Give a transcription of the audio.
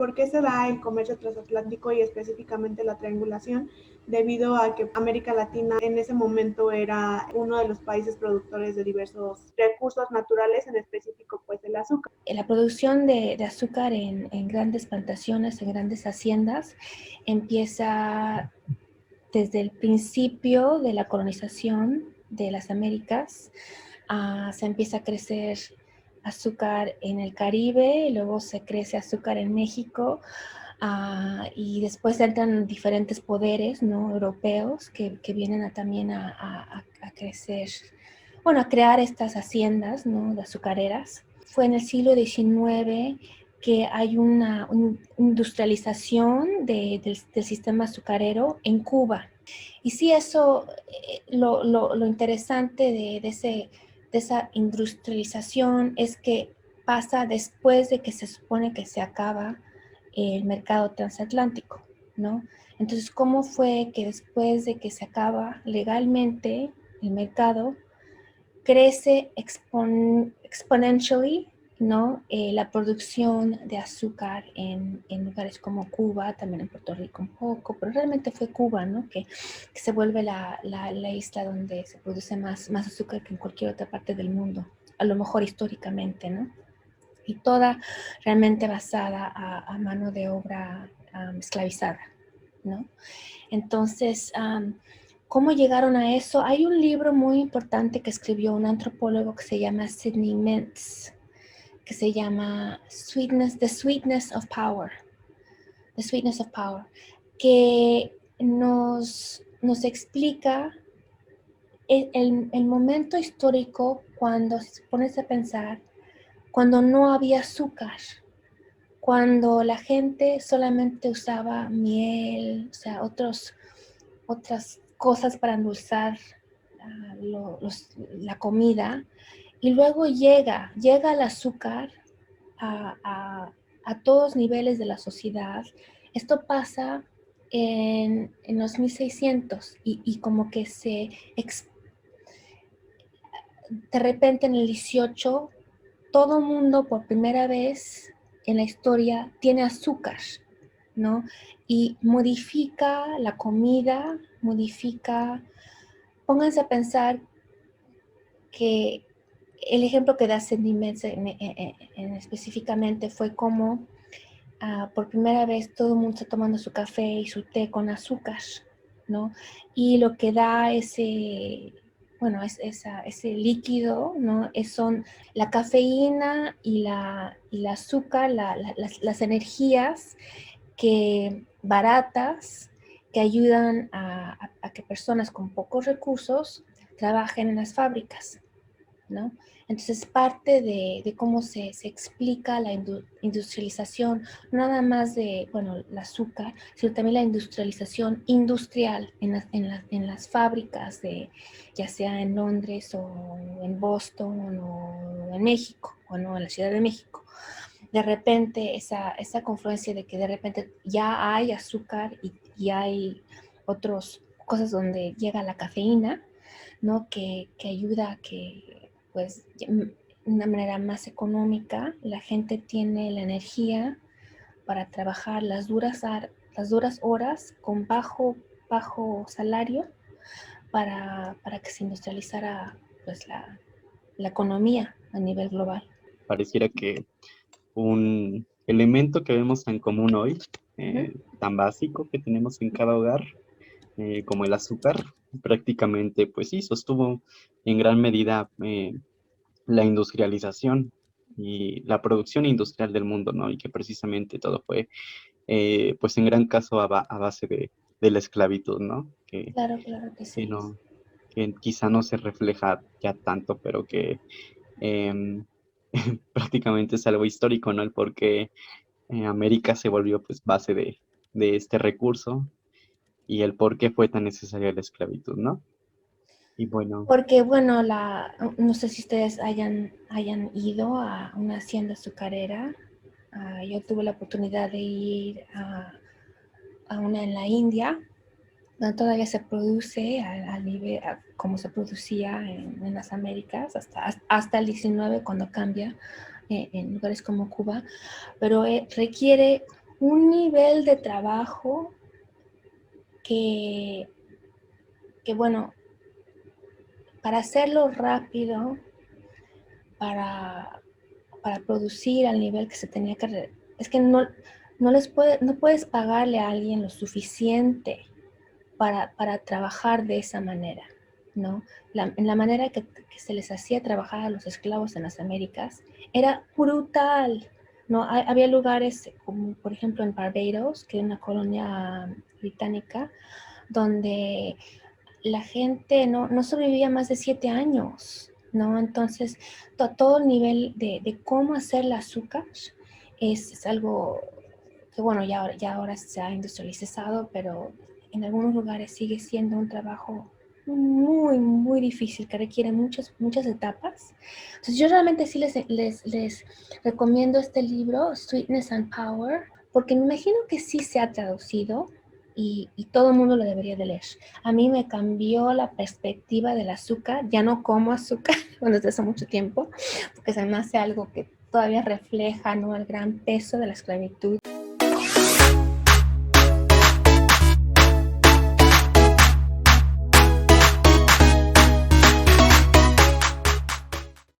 ¿Por qué se da el comercio transatlántico y específicamente la triangulación? Debido a que América Latina en ese momento era uno de los países productores de diversos recursos naturales, en específico pues el azúcar. La producción de azúcar en grandes plantaciones, en grandes haciendas, empieza desde el principio de la colonización de las Américas. Se empieza a crecer azúcar en el Caribe, luego se crece azúcar en México, y después entran diferentes poderes, ¿no?, europeos que vienen también a crecer, bueno, a crear estas haciendas, ¿no?, de azucareras. Fue en el siglo XIX que hay una industrialización del sistema azucarero en Cuba. Y sí, eso, lo interesante de esa industrialización es que pasa después de que se supone que se acaba el mercado transatlántico, ¿no? Entonces, ¿cómo fue que después de que se acaba legalmente el mercado, crece exponentially, ¿no? La producción de azúcar en lugares como Cuba, también en Puerto Rico un poco, pero realmente fue Cuba, ¿no?, que se vuelve la isla donde se produce más azúcar que en cualquier otra parte del mundo, a lo mejor históricamente, ¿no? Y toda realmente basada a mano de obra esclavizada, ¿no? Entonces, ¿cómo llegaron a eso? Hay un libro muy importante que escribió un antropólogo que se llama Sidney Mintz, que se llama The Sweetness of Power, The Sweetness of Power, que nos explica el momento histórico cuando se pones a pensar, cuando no había azúcar, cuando la gente solamente usaba miel, o sea, otras cosas para endulzar la comida, y luego llega el azúcar a todos niveles de la sociedad. Esto pasa en los 1600 y como que de repente en el 18 todo el mundo por primera vez en la historia tiene azúcar, ¿no? Y modifica la comida, pónganse a pensar que el ejemplo que da Sidney Metz específicamente fue como por primera vez todo el mundo está tomando su café y su té con azúcar, ¿no? Y lo que da ese líquido, ¿no? Son la cafeína y el azúcar, las energías baratas que ayudan a que personas con pocos recursos trabajen en las fábricas, ¿no? Entonces, parte de cómo se explica la industrialización, no nada más de, el azúcar, sino también la industrialización industrial en las fábricas, ya sea en Londres o en Boston o en México, o no, en la Ciudad de México. De repente, esa confluencia de que de repente ya hay azúcar y hay otras cosas donde llega la cafeína, ¿no?, que ayuda a que, pues, de una manera más económica, la gente tiene la energía para trabajar las duras horas con bajo salario para que se industrializara, pues, la economía a nivel global. Pareciera que un elemento que vemos tan común hoy, tan básico que tenemos en cada hogar, como el azúcar, prácticamente, pues sí, sostuvo en gran medida la industrialización y la producción industrial del mundo, ¿no? Y que precisamente todo fue, pues en gran caso a base de la esclavitud, ¿no? Claro que Que sí. no, que quizá no se refleja ya tanto, pero que prácticamente es algo histórico, ¿no? El por qué América se volvió pues base de este recurso y el por qué fue tan necesaria la esclavitud, ¿no? Y bueno, Porque, bueno, no sé si ustedes hayan ido a una hacienda azucarera. Yo tuve la oportunidad de ir a una en la India, donde todavía se produce al nivel como se producía en las Américas, hasta el 19 cuando cambia en lugares como Cuba, pero requiere un nivel de trabajo que bueno, para hacerlo rápido, para producir al nivel que se tenía que... Es que no puedes pagarle a alguien lo suficiente para trabajar de esa manera, ¿no? En la manera que se les hacía trabajar a los esclavos en las Américas era brutal, ¿no? Había lugares como, por ejemplo, en Barbados, que es una colonia británica, donde la gente no sobrevivía más de 7 años, ¿no? Entonces, todo el nivel de cómo hacer el azúcar es algo que, bueno, ya ahora se ha industrializado, pero en algunos lugares sigue siendo un trabajo muy, muy difícil, que requiere muchas etapas. Entonces, yo realmente sí les recomiendo este libro, Sweetness and Power, porque me imagino que sí se ha traducido y todo el mundo lo debería de leer. A mí me cambió la perspectiva del azúcar, ya no como azúcar desde hace mucho tiempo, porque se me hace algo que todavía refleja, ¿no?, el gran peso de la esclavitud